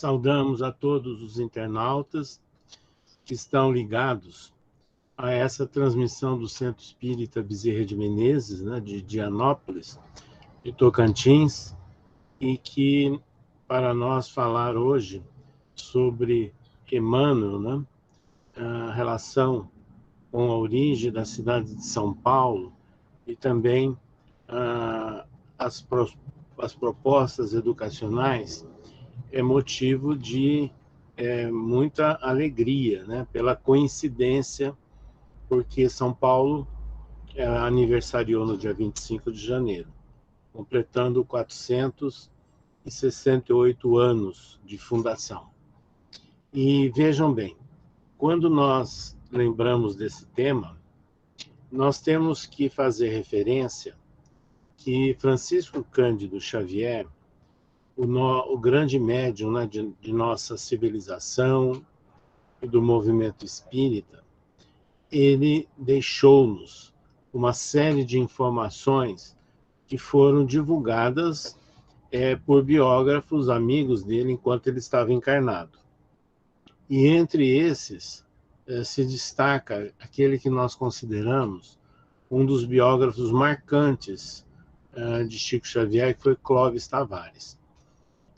Saudamos a todos os internautas que estão ligados a essa transmissão do Centro Espírita Bezerra de Menezes, né, de Dianópolis, de Tocantins, e que, para nós falar hoje sobre Emmanuel, né, a relação com a origem da cidade de São Paulo e também as propostas educacionais, é motivo de muita alegria, né, pela coincidência, porque São Paulo aniversariou no dia 25 de janeiro, completando 468 anos de fundação. E vejam bem, quando nós lembramos desse tema, nós temos que fazer referência que Francisco Cândido Xavier, o grande médium, né, de nossa civilização e do movimento espírita, ele deixou-nos uma série de informações que foram divulgadas por biógrafos, amigos dele, enquanto ele estava encarnado. E entre esses se destaca aquele que nós consideramos um dos biógrafos marcantes de Chico Xavier, que foi Clóvis Tavares.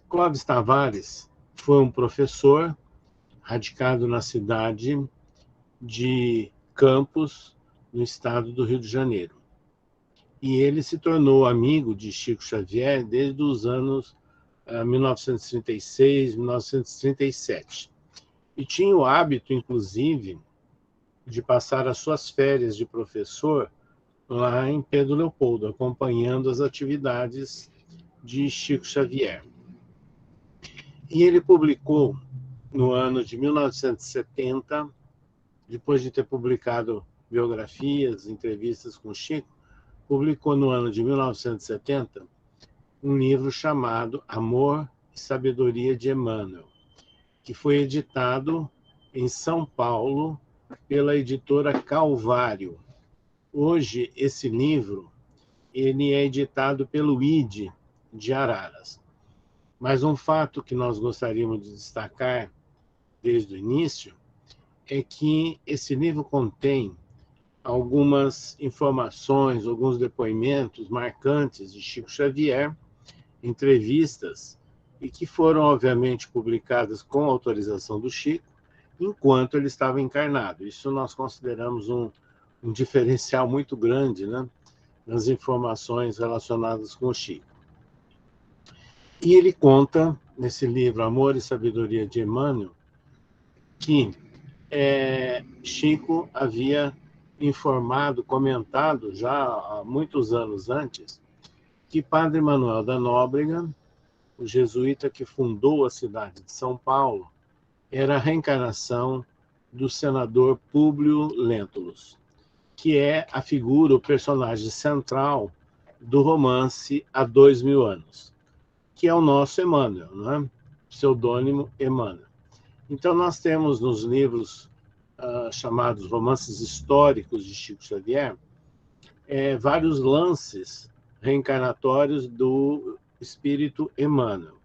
Clóvis Tavares foi um professor radicado na cidade de Campos, no estado do Rio de Janeiro. E ele se tornou amigo de Chico Xavier desde os anos 1936, 1937. E tinha o hábito, inclusive, de passar as suas férias de professor lá em Pedro Leopoldo, acompanhando as atividades de Chico Xavier. E ele publicou, no ano de 1970, depois de ter publicado biografias, entrevistas com Chico, publicou no ano de 1970 um livro chamado Amor e Sabedoria de Emmanuel, que foi editado em São Paulo pela editora Calvário. Hoje, esse livro ele é editado pelo ID de Araras. Mas um fato que nós gostaríamos de destacar desde o início é que esse livro contém algumas informações, alguns depoimentos marcantes de Chico Xavier, entrevistas, e que foram, obviamente, publicadas com autorização do Chico, enquanto ele estava encarnado. Isso nós consideramos um diferencial muito grande, né, nas informações relacionadas com o Chico. E ele conta, nesse livro Amor e Sabedoria de Emmanuel, que Chico havia informado, comentado já há muitos anos antes, que Padre Manuel da Nóbrega, o jesuíta que fundou a cidade de São Paulo, era a reencarnação do senador Públio Lentulus, que é a figura, o personagem central do romance Há 2000 anos, que é o nosso Emmanuel, né? Pseudônimo Emmanuel. Então, nós temos nos livros chamados romances históricos de Chico Xavier, vários lances reencarnatórios do espírito Emmanuel,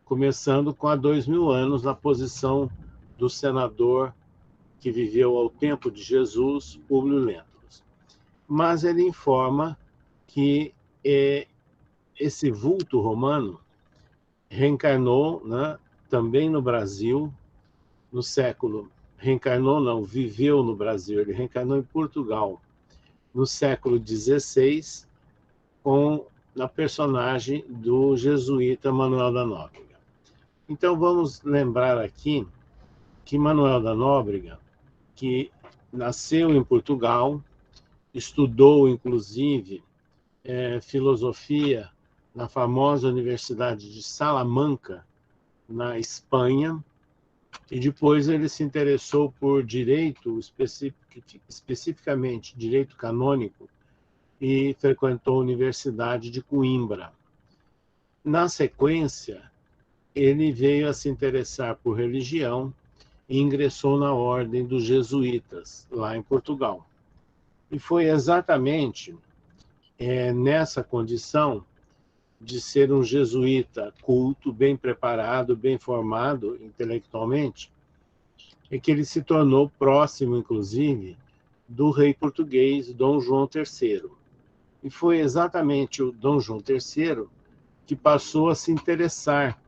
começando com Há 2000 anos, na posição do senador que viveu ao tempo de Jesus, Públio Lentulus. Mas ele informa que esse vulto romano reencarnou, né, também no Brasil, no século... Reencarnou, não, viveu no Brasil, ele reencarnou em Portugal, no século XVI, na personagem do jesuíta Manuel da Nóbrega. Então, vamos lembrar aqui que Manuel da Nóbrega, que nasceu em Portugal, estudou, inclusive, filosofia na famosa Universidade de Salamanca, na Espanha, e depois ele se interessou por direito, especificamente direito canônico, e frequentou a Universidade de Coimbra. Na sequência, ele veio a se interessar por religião e ingressou na ordem dos jesuítas, lá em Portugal. E foi exatamente nessa condição de ser um jesuíta culto, bem preparado, bem formado intelectualmente, é que ele se tornou próximo, inclusive, do rei português Dom João III. E foi exatamente o Dom João III que passou a se interessar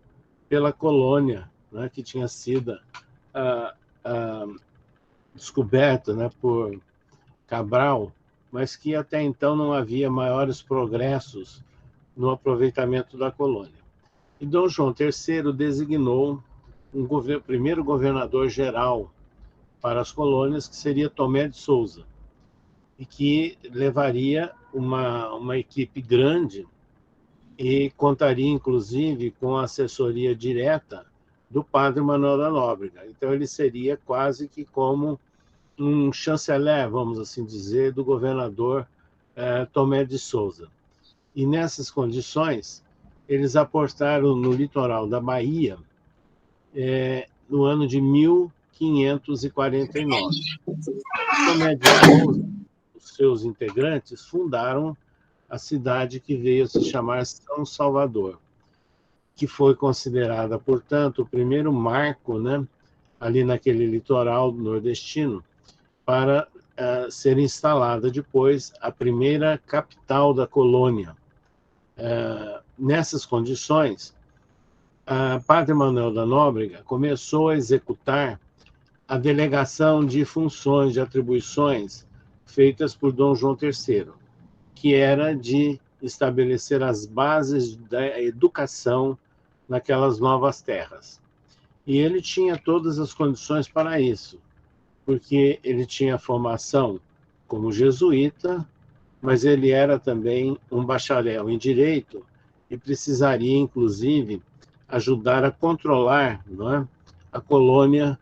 pela colônia, né, que tinha sido descoberta, né, por Cabral, mas que até então não havia maiores progressos no aproveitamento da colônia. E Dom João III designou primeiro governador-geral para as colônias, que seria Tomé de Souza, e que levaria uma equipe grande e contaria, inclusive, com a assessoria direta do padre Manuel da Nóbrega. Então, ele seria quase que como um chanceler, vamos assim dizer, do governador Tomé de Souza. E nessas condições, eles aportaram no litoral da Bahia no ano de 1549. Tomé de Souza, os seus integrantes, fundaram a cidade que veio a se chamar São Salvador, que foi considerada, portanto, o primeiro marco, né, ali naquele litoral nordestino, para ser instalada depois a primeira capital da colônia. Nessas condições, Padre Manuel da Nóbrega começou a executar a delegação de funções, de atribuições feitas por Dom João III, que era de estabelecer as bases da educação naquelas novas terras. E ele tinha todas as condições para isso, porque ele tinha formação como jesuíta, mas ele era também um bacharel em direito e precisaria, inclusive, ajudar a controlar, não é, a colônia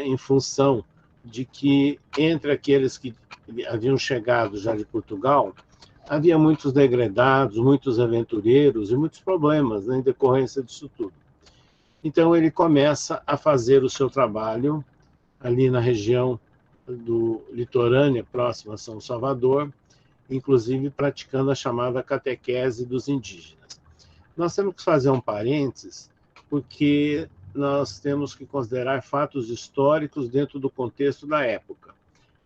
em função de que, entre aqueles que haviam chegado já de Portugal, havia muitos degredados, muitos aventureiros e muitos problemas, né, em decorrência disso tudo. Então, ele começa a fazer o seu trabalho ali na região do litorânea, próxima a São Salvador, inclusive praticando a chamada catequese dos indígenas. Nós temos que fazer um parênteses, porque nós temos que considerar fatos históricos dentro do contexto da época.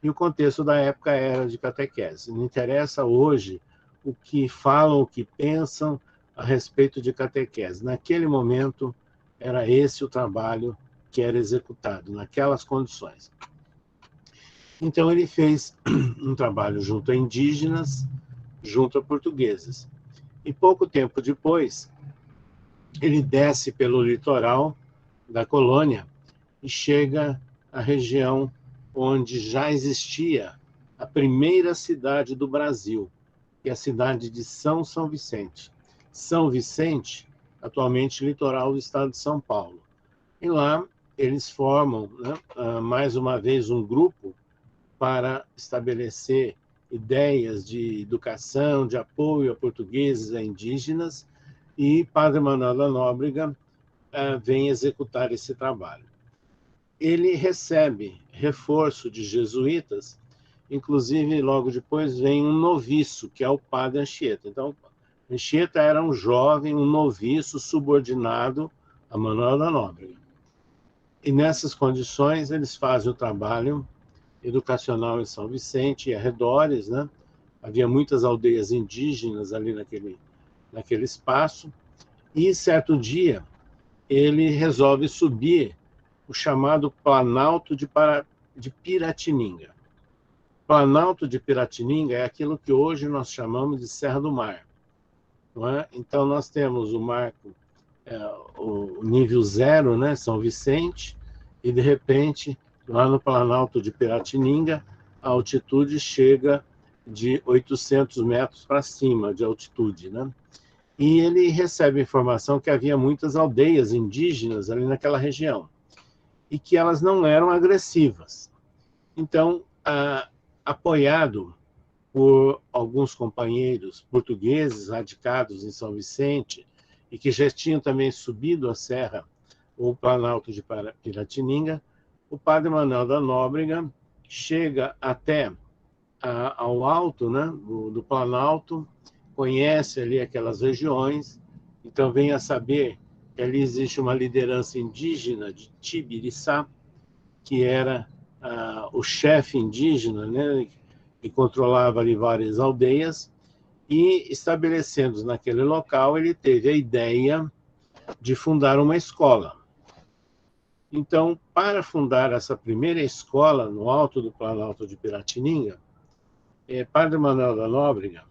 E o contexto da época era de catequese. Não interessa hoje o que falam, o que pensam a respeito de catequese. Naquele momento, era esse o trabalho que era executado, naquelas condições. Então, ele fez um trabalho junto a indígenas, junto a portugueses. E pouco tempo depois, ele desce pelo litoral da colônia e chega à região onde já existia a primeira cidade do Brasil, que é a cidade de São Vicente. São Vicente, atualmente litoral do estado de São Paulo. E lá eles formam, né, mais uma vez, um grupo para estabelecer ideias de educação, de apoio a portugueses, a indígenas, e Padre Manuel da Nóbrega vem executar esse trabalho. Ele recebe reforço de jesuítas, inclusive logo depois vem um noviço, que é o Padre Anchieta. Então, Anchieta era um jovem, um noviço subordinado a Manuel da Nóbrega. E nessas condições eles fazem o trabalho educacional em São Vicente e arredores, né? Havia muitas aldeias indígenas ali naquele espaço. E certo dia ele resolve subir o chamado Planalto de Piratininga. Planalto de Piratininga é aquilo que hoje nós chamamos de Serra do Mar. Não é? Então, nós temos o marco, o nível 0, né, São Vicente, e, de repente, lá no Planalto de Piratininga, a altitude chega de 800 metros para cima de altitude, né? E ele recebe informação que havia muitas aldeias indígenas ali naquela região, e que elas não eram agressivas. Então, apoiado por alguns companheiros portugueses radicados em São Vicente e que já tinham também subido a serra, o Planalto de Piratininga, o Padre Manuel da Nóbrega chega até ao alto, né, do Planalto, conhece ali aquelas regiões, então vem a saber que ali existe uma liderança indígena de Tibiriçá, que era o chefe indígena, né, que controlava ali várias aldeias, e estabelecendo naquele local, ele teve a ideia de fundar uma escola. Então, para fundar essa primeira escola no alto do Planalto de Piratininga, Padre Manuel da Nóbrega,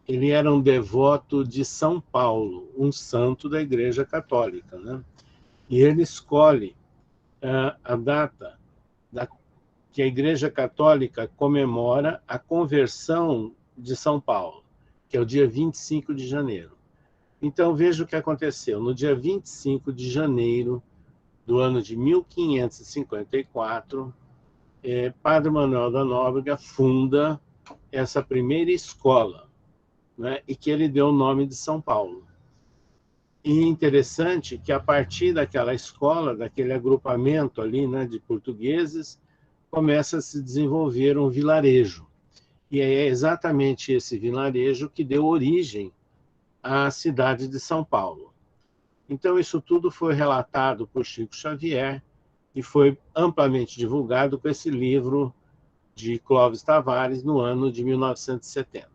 ele era um devoto de São Paulo, um santo da Igreja Católica, né? E ele escolhe a data que a Igreja Católica comemora a conversão de São Paulo, que é o dia 25 de janeiro. Então, veja o que aconteceu. No dia 25 de janeiro do ano de 1554, Padre Manuel da Nóbrega funda essa primeira escola, né, e que ele deu o nome de São Paulo. E interessante que, a partir daquela escola, daquele agrupamento ali, né, de portugueses, começa a se desenvolver um vilarejo. E é exatamente esse vilarejo que deu origem à cidade de São Paulo. Então, isso tudo foi relatado por Chico Xavier e foi amplamente divulgado com esse livro de Clóvis Tavares no ano de 1970.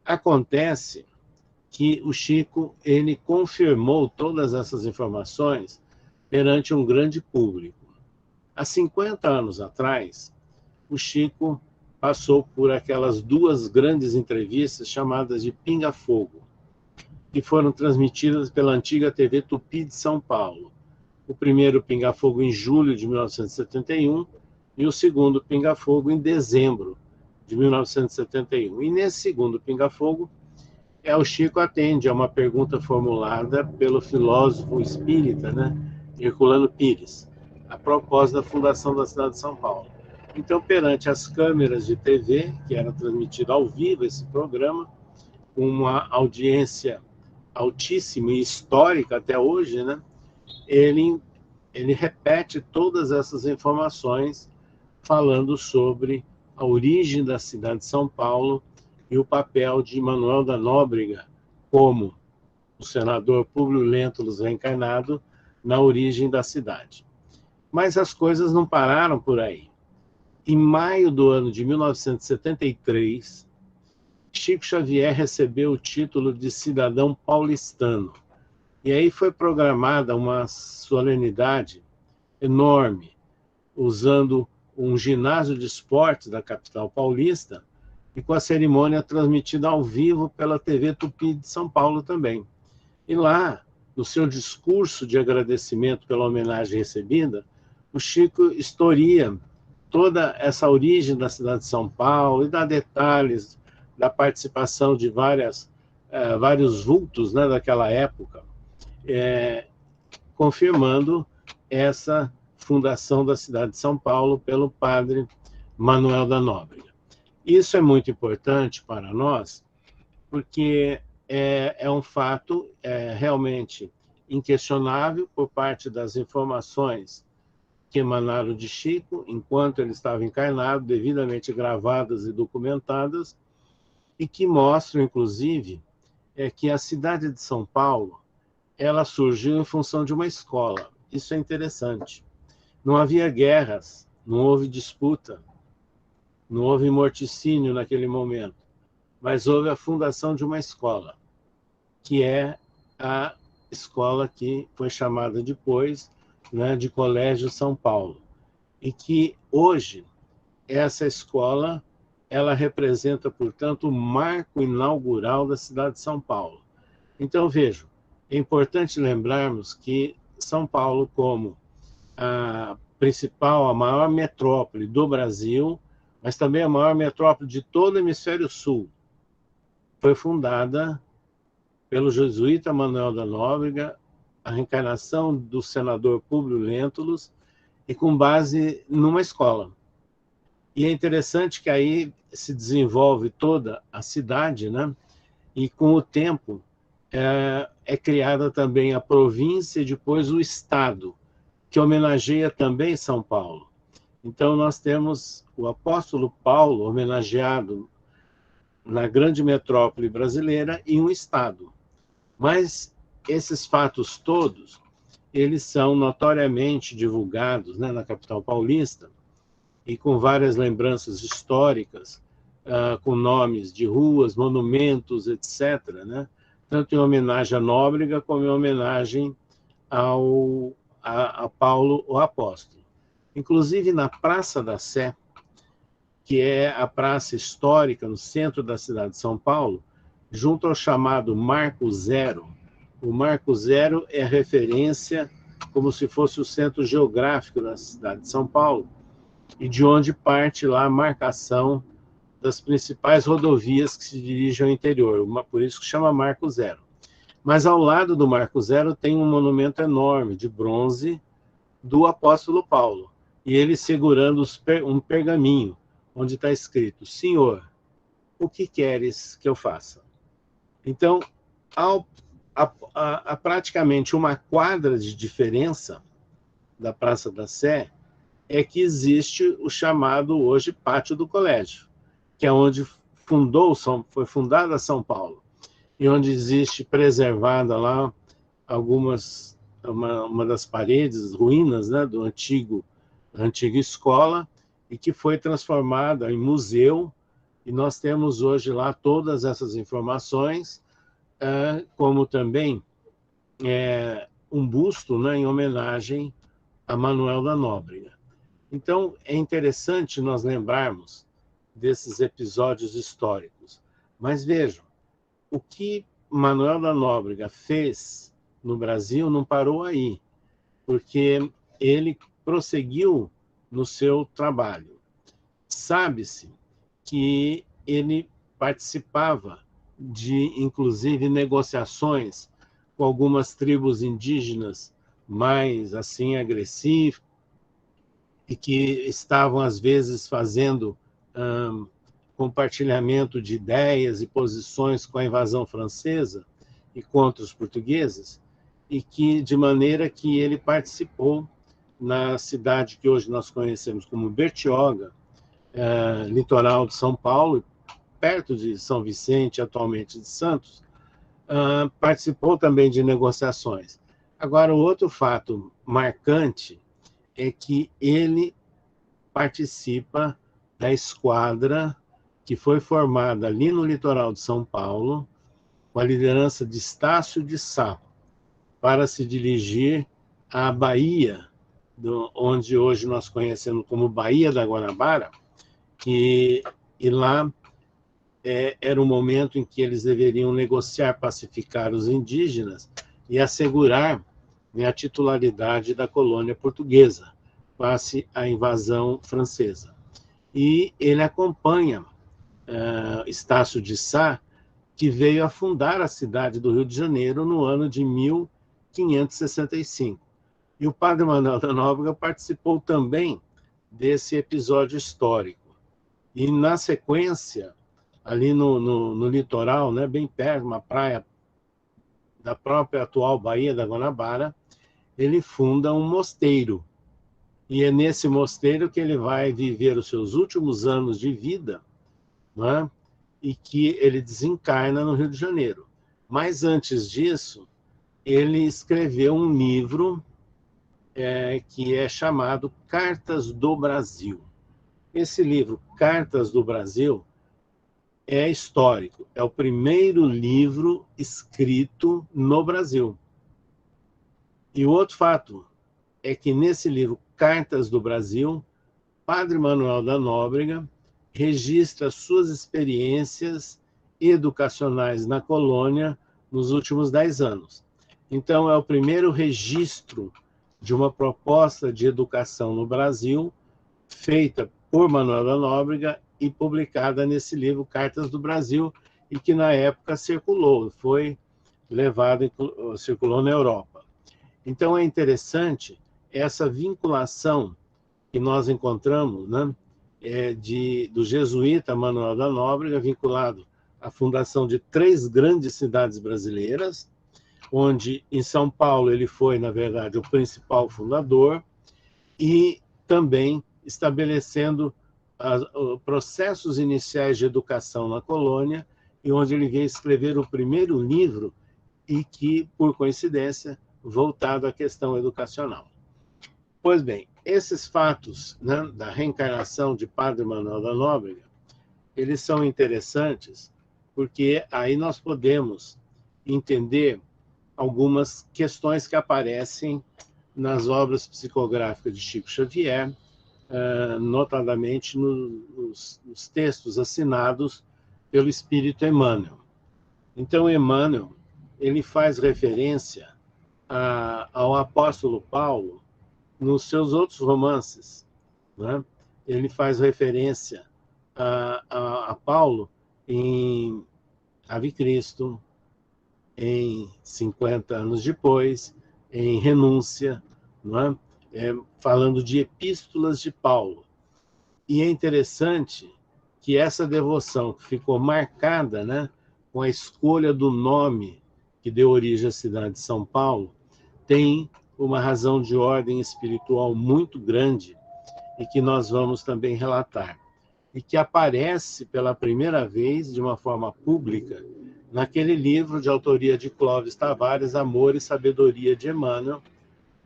Acontece que o Chico ele confirmou todas essas informações perante um grande público. Há 50 anos atrás, o Chico passou por aquelas duas grandes entrevistas chamadas de Pinga Fogo, que foram transmitidas pela antiga TV Tupi de São Paulo. O primeiro Pinga Fogo em julho de 1971 e o segundo Pinga Fogo em dezembro de 1971. E nesse segundo Pinga Fogo, o Chico atende a uma pergunta formulada pelo filósofo espírita, né, Herculano Pires, a propósito da fundação da cidade de São Paulo. Então, perante as câmeras de TV, que era transmitido ao vivo esse programa, com uma audiência altíssima e histórica até hoje, né, ele repete todas essas informações falando sobre a origem da cidade de São Paulo e o papel de Manuel da Nóbrega como o senador Públio Lentulus reencarnado na origem da cidade. Mas as coisas não pararam por aí. Em maio do ano de 1973, Chico Xavier recebeu o título de cidadão paulistano. E aí foi programada uma solenidade enorme, usando um ginásio de esportes da capital paulista e com a cerimônia transmitida ao vivo pela TV Tupi de São Paulo também. E lá, no seu discurso de agradecimento pela homenagem recebida, o Chico historia toda essa origem da cidade de São Paulo e dá detalhes da participação de vários vultos, né, daquela época, confirmando essa fundação da cidade de São Paulo pelo padre Manuel da Nóbrega. Isso é muito importante para nós, porque é um fato realmente inquestionável por parte das informações que emanaram de Chico, enquanto ele estava encarnado, devidamente gravadas e documentadas, e que mostram, inclusive, que a cidade de São Paulo ela surgiu em função de uma escola. Isso é interessante. Não havia guerras, não houve disputa, não houve morticínio naquele momento, mas houve a fundação de uma escola, que é a escola que foi chamada depois, né, de Colégio São Paulo, e que hoje essa escola ela representa, portanto, o marco inaugural da cidade de São Paulo. Então, vejam, é importante lembrarmos que São Paulo, como a principal, a maior metrópole do Brasil, mas também a maior metrópole de todo o hemisfério sul, foi fundada pelo jesuíta Manuel da Nóbrega, a reencarnação do senador Públio Lentulus, e com base numa escola. E é interessante que aí se desenvolve toda a cidade, né? E com o tempo é criada também a província e depois o estado, que homenageia também São Paulo. Então nós temos o apóstolo Paulo homenageado na grande metrópole brasileira e um estado. Mas esses fatos todos, eles são notoriamente divulgados, né, na capital paulista, e com várias lembranças históricas, com nomes de ruas, monumentos, etc., né? Tanto em homenagem à Nóbrega como em homenagem a Paulo o Apóstolo. Inclusive na Praça da Sé, que é a praça histórica no centro da cidade de São Paulo, junto ao chamado Marco Zero. O Marco Zero é referência como se fosse o centro geográfico da cidade de São Paulo, e de onde parte lá a marcação das principais rodovias que se dirigem ao interior, por isso que chama Marco Zero. Mas ao lado do Marco Zero tem um monumento enorme de bronze do apóstolo Paulo, e ele segurando um pergaminho, onde está escrito: Senhor, o que queres que eu faça? Então, a praticamente uma quadra de diferença da Praça da Sé é que existe o chamado hoje Pátio do Colégio, que é onde foi fundada São Paulo, e onde existe preservada lá uma das paredes, ruínas, né, da antiga escola, e que foi transformada em museu, e nós temos hoje lá todas essas informações, como também um busto, né, em homenagem a Manuel da Nóbrega. Então, é interessante nós lembrarmos desses episódios históricos. Mas vejam, o que Manuel da Nóbrega fez no Brasil não parou aí, porque ele prosseguiu no seu trabalho. Sabe-se que ele participava de, inclusive, negociações com algumas tribos indígenas mais assim agressivas, e que estavam, às vezes, fazendo compartilhamento de ideias e posições com a invasão francesa e contra os portugueses, e que, de maneira que ele participou na cidade que hoje nós conhecemos como Bertioga, litoral de São Paulo, perto de São Vicente, atualmente de Santos, participou também de negociações. Agora, o outro fato marcante é que ele participa da esquadra que foi formada ali no litoral de São Paulo, com a liderança de Estácio de Sá, para se dirigir à Bahia, onde hoje nós conhecemos como Baía da Guanabara, e lá era o momento em que eles deveriam negociar, pacificar os indígenas e assegurar a titularidade da colônia portuguesa face à invasão francesa. E ele acompanha Estácio de Sá, que veio a fundar a cidade do Rio de Janeiro no ano de 1565. E o padre Manuel da Nóbrega participou também desse episódio histórico. E, na sequência, ali no litoral, né, bem perto, uma praia da própria atual Baía da Guanabara, ele funda um mosteiro. E é nesse mosteiro que ele vai viver os seus últimos anos de vida, né, e que ele desencarna no Rio de Janeiro. Mas, antes disso, ele escreveu um livro que é chamado Cartas do Brasil. Esse livro, Cartas do Brasil, é histórico. É o primeiro livro escrito no Brasil. E o outro fato é que nesse livro, Cartas do Brasil, Padre Manuel da Nóbrega registra suas experiências educacionais na colônia nos últimos 10 anos. Então, é o primeiro registro de uma proposta de educação no Brasil, feita por Manuel da Nóbrega e publicada nesse livro, Cartas do Brasil, e que na época circulou na Europa. Então é interessante essa vinculação que nós encontramos, né, do jesuíta Manuel da Nóbrega, vinculado à fundação de 3 grandes cidades brasileiras, onde em São Paulo ele foi, na verdade, o principal fundador, e também estabelecendo processos iniciais de educação na colônia, e onde ele veio escrever o primeiro livro, e que, por coincidência, voltado à questão educacional. Pois bem, esses fatos, né, da reencarnação de Padre Manuel da Nóbrega, eles são interessantes, porque aí nós podemos entender algumas questões que aparecem nas obras psicográficas de Chico Xavier, notadamente nos textos assinados pelo Espírito Emmanuel. Então, Emmanuel, ele faz referência ao apóstolo Paulo nos seus outros romances, né? Ele faz referência a Paulo em Ave Cristo, em 50 anos depois, em Renúncia, não é? Falando de epístolas de Paulo. E é interessante que essa devoção ficou marcada, né, com a escolha do nome que deu origem à cidade de São Paulo, tem uma razão de ordem espiritual muito grande, e que nós vamos também relatar, e que aparece pela primeira vez, de uma forma pública, naquele livro de autoria de Clóvis Tavares, Amor e Sabedoria de Emmanuel,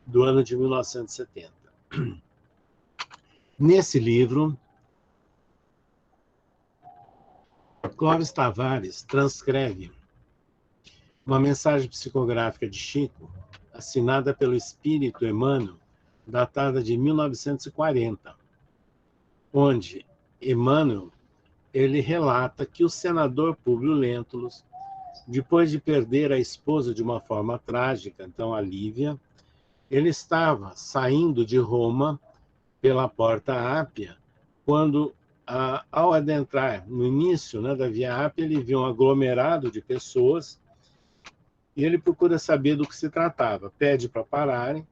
do ano de 1970. Nesse livro, Clóvis Tavares transcreve uma mensagem psicográfica de Chico, assinada pelo Espírito Emmanuel, datada de 1940, onde Emmanuel ele relata que o senador Públio Lentulus, depois de perder a esposa de uma forma trágica, então a Lívia, ele estava saindo de Roma pela Porta Ápia, quando, ao adentrar no início, né, da Via Ápia, ele viu um aglomerado de pessoas e ele procura saber do que se tratava, pede para pararem,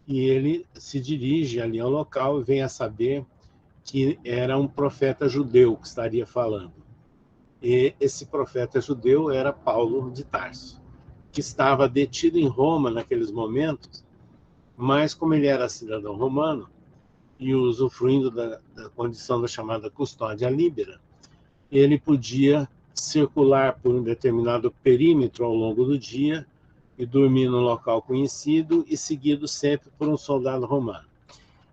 e ele se dirige ali ao local e vem a saber que era um profeta judeu que estaria falando. E esse profeta judeu era Paulo de Tarso, que estava detido em Roma naqueles momentos, mas como ele era cidadão romano e usufruindo da condição da chamada custódia líbera, ele podia circular por um determinado perímetro ao longo do dia e dormir num local conhecido e seguido sempre por um soldado romano.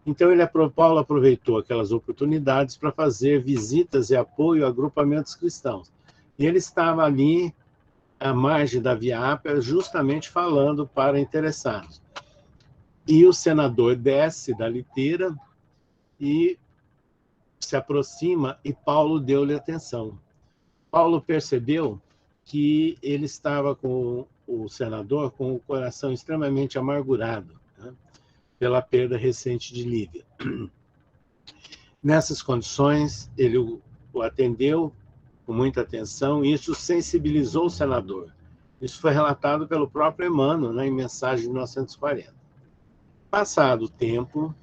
Então, Paulo aproveitou aquelas oportunidades para fazer visitas e apoio a agrupamentos cristãos. E ele estava ali, à margem da Via Ápia, justamente falando para interessados. E o senador desce da liteira e se aproxima, e Paulo deu-lhe atenção. Paulo percebeu que ele estava com o senador com o coração extremamente amargurado, né, pela perda recente de Lívia. Nessas condições, ele o atendeu com muita atenção, e isso sensibilizou o senador. Isso foi relatado pelo próprio Emmanuel, né, em mensagem de 1940. Passado o tempo,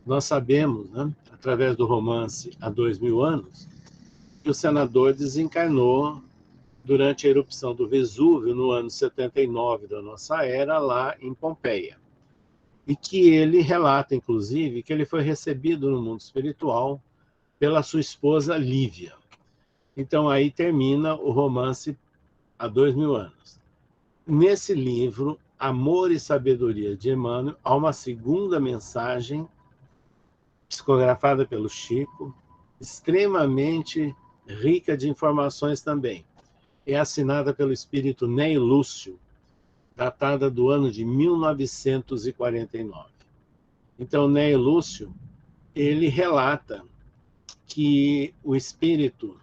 nós sabemos, né, através do romance Há 2000 anos, que o senador desencarnou durante a erupção do Vesúvio, no ano 79 da nossa era, lá em Pompeia. E que ele relata, inclusive, que ele foi recebido no mundo espiritual pela sua esposa Lívia. Então, aí termina o romance Há 2000 anos. Nesse livro, Amor e Sabedoria de Emmanuel, há uma segunda mensagem, psicografada pelo Chico, extremamente rica de informações também. É assinada pelo espírito Ney Lúcio, datada do ano de 1949. Então, Ney Lúcio, ele relata que o espírito,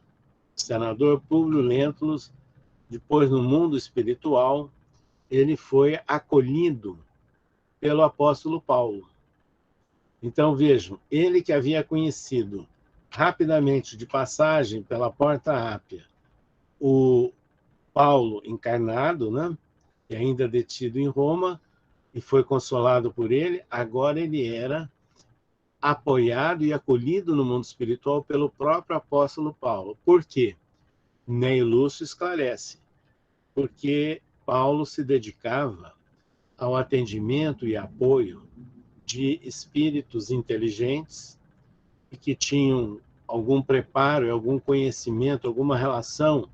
senador Públio Lentulus, depois no mundo espiritual, ele foi acolhido pelo apóstolo Paulo. Então, vejam, ele que havia conhecido rapidamente, de passagem pela Porta Ápia, o Paulo encarnado, né, e ainda detido em Roma, e foi consolado por ele, agora ele era apoiado e acolhido no mundo espiritual pelo próprio apóstolo Paulo. Por quê? Ney Lúcio esclarece. Porque Paulo se dedicava ao atendimento e apoio de espíritos inteligentes e que tinham algum preparo, algum conhecimento, alguma relação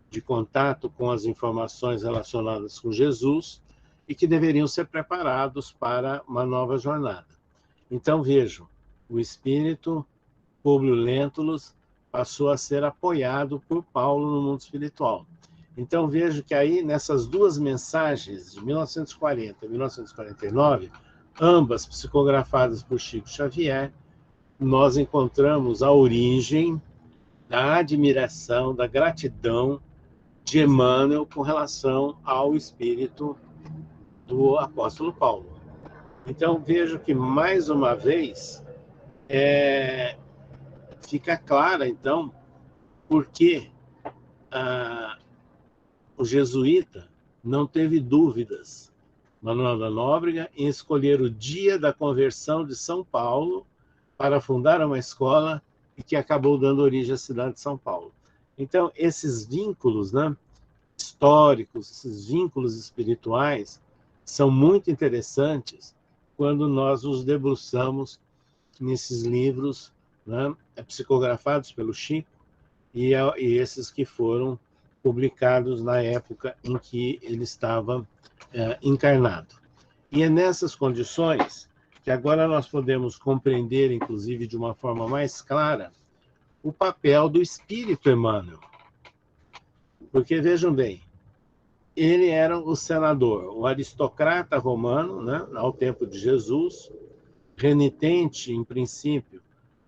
de contato com as informações relacionadas com Jesus e que deveriam ser preparados para uma nova jornada. Então, vejam, o espírito Públio Lentulus passou a ser apoiado por Paulo no mundo espiritual. Então, vejo que aí, nessas duas mensagens, de 1940 e 1949, ambas psicografadas por Chico Xavier, nós encontramos a origem da admiração, da gratidão de Emmanuel com relação ao espírito do apóstolo Paulo. Então, vejo que, mais uma vez, fica clara, então, por que o jesuíta não teve dúvidas, Manuel da Nóbrega, em escolher o dia da conversão de São Paulo para fundar uma escola e que acabou dando origem à cidade de São Paulo. Então, esses vínculos, né, históricos, esses vínculos espirituais, são muito interessantes quando nós nos debruçamos nesses livros, né, psicografados pelo Chico, e esses que foram publicados na época em que ele estava encarnado. E é nessas condições que agora nós podemos compreender, inclusive de uma forma mais clara, o papel do Espírito Emmanuel. Porque, vejam bem, ele era o senador, o aristocrata romano, né, ao tempo de Jesus, renitente, em princípio,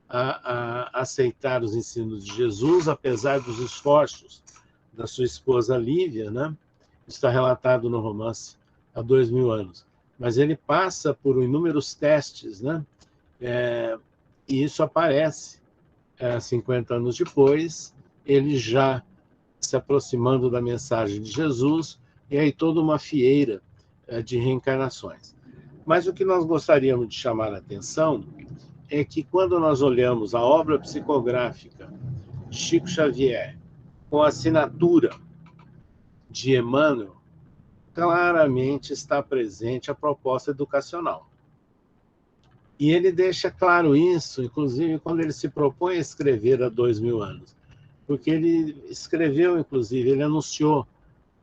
a aceitar os ensinos de Jesus, apesar dos esforços da sua esposa Lívia, né? Está relatado no romance há 2000 anos. Mas ele passa por inúmeros testes, né? E isso aparece 50 anos depois, ele já se aproximando da mensagem de Jesus, e aí toda uma fieira de reencarnações. Mas o que nós gostaríamos de chamar a atenção é que quando nós olhamos a obra psicográfica de Chico Xavier com a assinatura de Emmanuel, claramente está presente a proposta educacional. E ele deixa claro isso, inclusive, quando ele se propõe a escrever há 2000 anos. Porque ele escreveu, inclusive, ele anunciou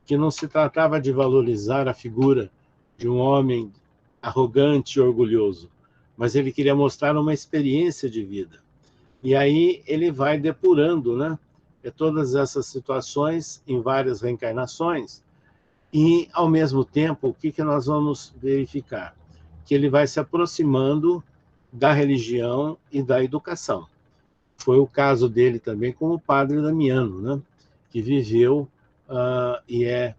que não se tratava de valorizar a figura de um homem arrogante e orgulhoso, mas ele queria mostrar uma experiência de vida. E aí ele vai depurando, né, todas essas situações em várias reencarnações, e, ao mesmo tempo, o que nós vamos verificar? Que ele vai se aproximando da religião e da educação. Foi o caso dele também com o padre Damiano, né, que viveu e é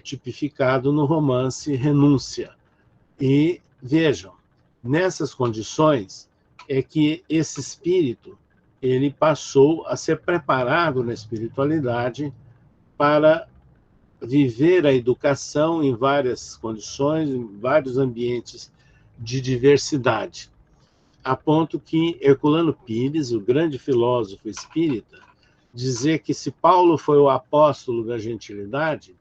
tipificado no romance Renúncia. E, vejam, nessas condições é que esse espírito ele passou a ser preparado na espiritualidade para viver a educação em várias condições, em vários ambientes de diversidade, a ponto que Herculano Pires, o grande filósofo espírita, dizer que se Paulo foi o apóstolo da gentilidade,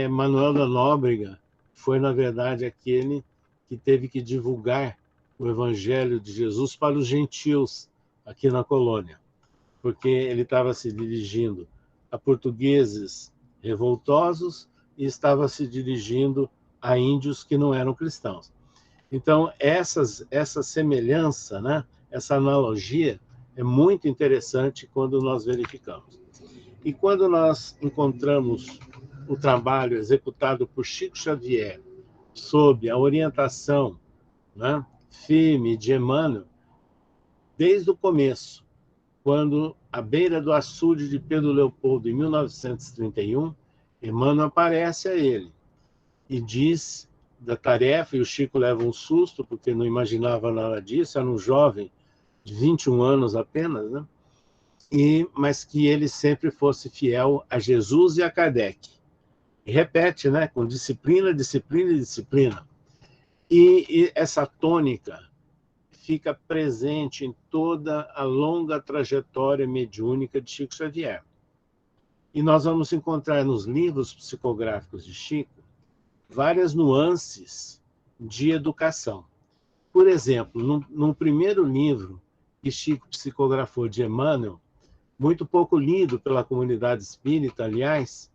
Manuel da Nóbrega foi, na verdade, aquele que teve que divulgar o evangelho de Jesus para os gentios aqui na colônia, porque ele estava se dirigindo a portugueses revoltosos e estava se dirigindo a índios que não eram cristãos. Então, essa semelhança, né, essa analogia é muito interessante quando nós verificamos. E quando nós encontramos o trabalho executado por Chico Xavier sob a orientação, né, firme de Emmanuel, desde o começo, quando, à beira do açude de Pedro Leopoldo, em 1931, Emmanuel aparece a ele e diz da tarefa, e o Chico leva um susto, porque não imaginava nada disso, era um jovem de 21 anos apenas, né? Mas que ele sempre fosse fiel a Jesus e a Kardec. E repete, né? Com disciplina, disciplina e disciplina. E essa tônica fica presente em toda a longa trajetória mediúnica de Chico Xavier. E nós vamos encontrar nos livros psicográficos de Chico várias nuances de educação. Por exemplo, num primeiro livro, que Chico psicografou de Emmanuel, muito pouco lido pela comunidade espírita, aliás,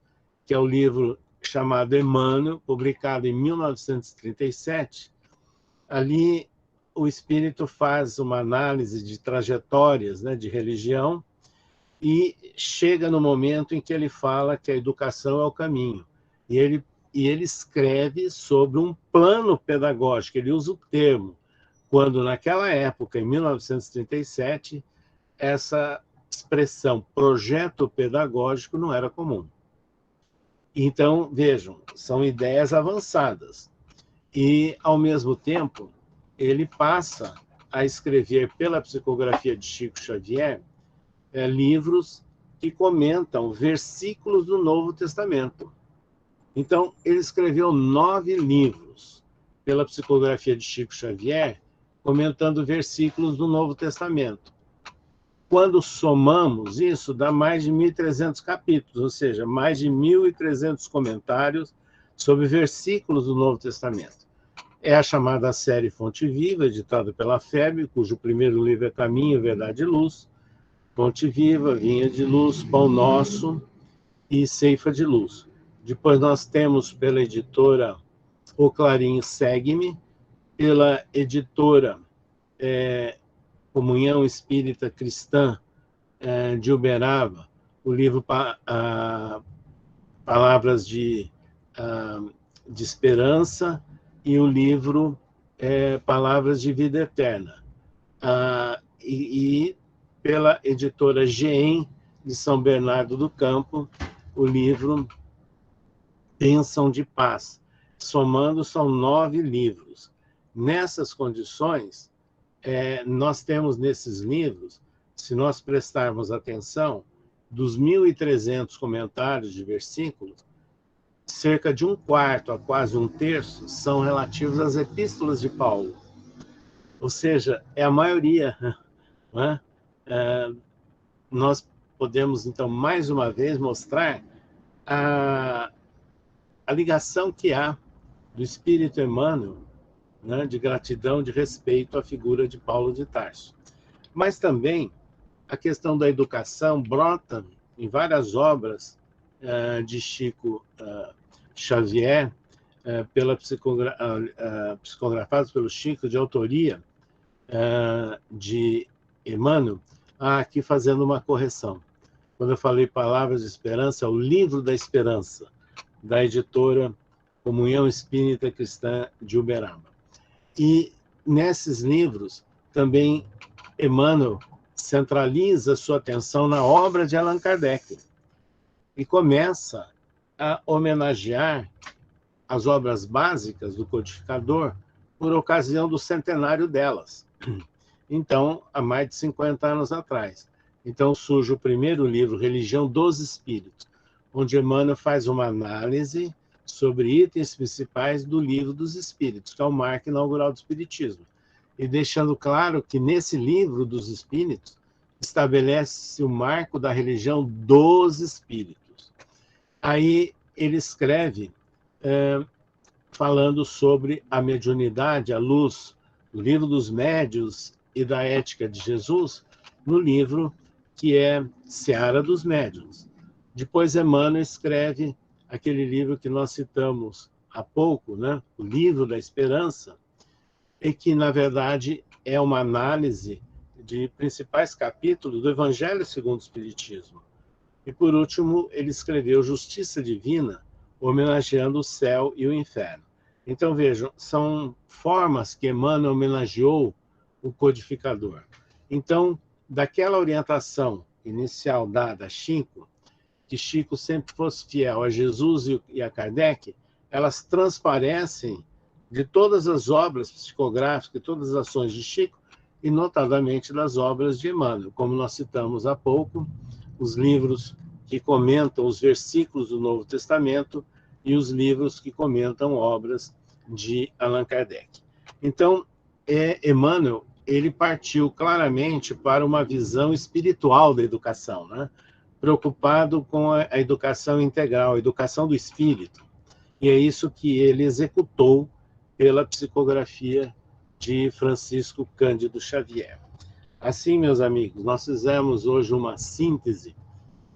que é o livro chamado Emmanuel, publicado em 1937. Ali o espírito faz uma análise de trajetórias, né, de religião, e chega no momento em que ele fala que a educação é o caminho. E ele escreve sobre um plano pedagógico, ele usa o termo, quando naquela época, em 1937, essa expressão projeto pedagógico não era comum. Então, vejam, são ideias avançadas. E, ao mesmo tempo, ele passa a escrever, pela psicografia de Chico Xavier, livros que comentam versículos do Novo Testamento. Então, ele escreveu 9 livros pela psicografia de Chico Xavier, comentando versículos do Novo Testamento. Quando somamos isso, dá mais de 1.300 capítulos, ou seja, mais de 1.300 comentários sobre versículos do Novo Testamento. É a chamada série Fonte Viva, editada pela FEB, cujo primeiro livro é Caminho, Verdade e Luz, Fonte Viva, Vinha de Luz, Pão Nosso e Ceifa de Luz. Depois nós temos pela editora O Clarim Segue-me, pela editora Comunhão Espírita Cristã de Uberaba, o livro Palavras de Esperança e o livro Palavras de Vida Eterna. E pela editora GEM de São Bernardo do Campo, o livro Bênção de Paz. Somando, são 9 livros. Nessas condições, nós temos nesses livros, se nós prestarmos atenção, dos 1.300 comentários de versículos, cerca de 1/4 a quase 1/3 são relativos às epístolas de Paulo. Ou seja, é a maioria. Não é? Nós podemos, então, mais uma vez, mostrar a ligação que há do Espírito Emmanuel, né, de gratidão, de respeito à figura de Paulo de Tarso. Mas também a questão da educação brota em várias obras de Chico Xavier, psicografadas pelo Chico, de autoria de Emmanuel. Aqui fazendo uma correção. Quando eu falei Palavras de Esperança, é o Livro da Esperança, da editora Comunhão Espírita Cristã de Uberaba. E nesses livros também Emmanuel centraliza sua atenção na obra de Allan Kardec e começa a homenagear as obras básicas do codificador por ocasião do centenário delas. Então, há mais de 50 anos atrás. Então surge o primeiro livro, Religião dos Espíritos, onde Emmanuel faz uma análise sobre itens principais do Livro dos Espíritos, que é o marco inaugural do Espiritismo. E deixando claro que nesse Livro dos Espíritos estabelece o marco da religião dos Espíritos. Aí ele escreve falando sobre a mediunidade, a luz, o Livro dos Médiuns e da Ética de Jesus, no livro que é Seara dos Médiuns. Depois Emmanuel escreve aquele livro que nós citamos há pouco, né? O Livro da Esperança, e que, na verdade, é uma análise de principais capítulos do Evangelho segundo o Espiritismo. E, por último, ele escreveu Justiça Divina, homenageando o céu e o inferno. Então, vejam, são formas que Emmanuel homenageou o codificador. Então, daquela orientação inicial dada a Chico, que Chico sempre fosse fiel a Jesus e a Kardec, elas transparecem de todas as obras psicográficas, de todas as ações de Chico, e notadamente das obras de Emmanuel, como nós citamos há pouco, os livros que comentam os versículos do Novo Testamento e os livros que comentam obras de Allan Kardec. Então, Emmanuel, ele partiu claramente para uma visão espiritual da educação, né? Preocupado com a educação integral, a educação do espírito. E é isso que ele executou pela psicografia de Francisco Cândido Xavier. Assim, meus amigos, nós fizemos hoje uma síntese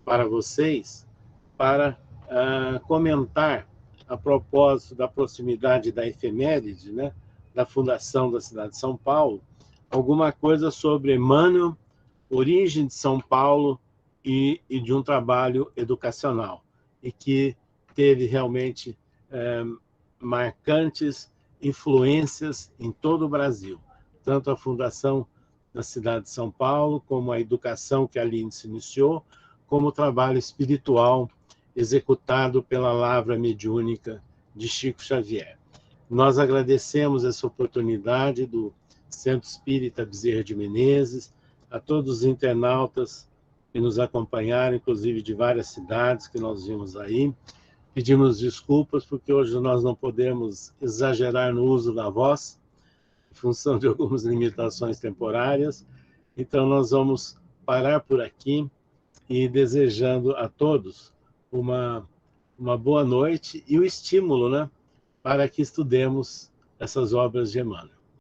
para vocês, para comentar, a propósito da proximidade da efeméride, né, da fundação da cidade de São Paulo, alguma coisa sobre Emmanuel, origem de São Paulo e de um trabalho educacional, e que teve realmente marcantes influências em todo o Brasil, tanto a fundação da cidade de São Paulo, como a educação que ali se iniciou, como o trabalho espiritual executado pela lavra mediúnica de Chico Xavier. Nós agradecemos essa oportunidade do Centro Espírita Bezerra de Menezes, a todos os internautas que nos acompanharam, inclusive de várias cidades que nós vimos aí. Pedimos desculpas porque hoje nós não podemos exagerar no uso da voz, em função de algumas limitações temporárias. Então nós vamos parar por aqui e desejando a todos uma boa noite e o estímulo, né, para que estudemos essas obras de Emmanuel.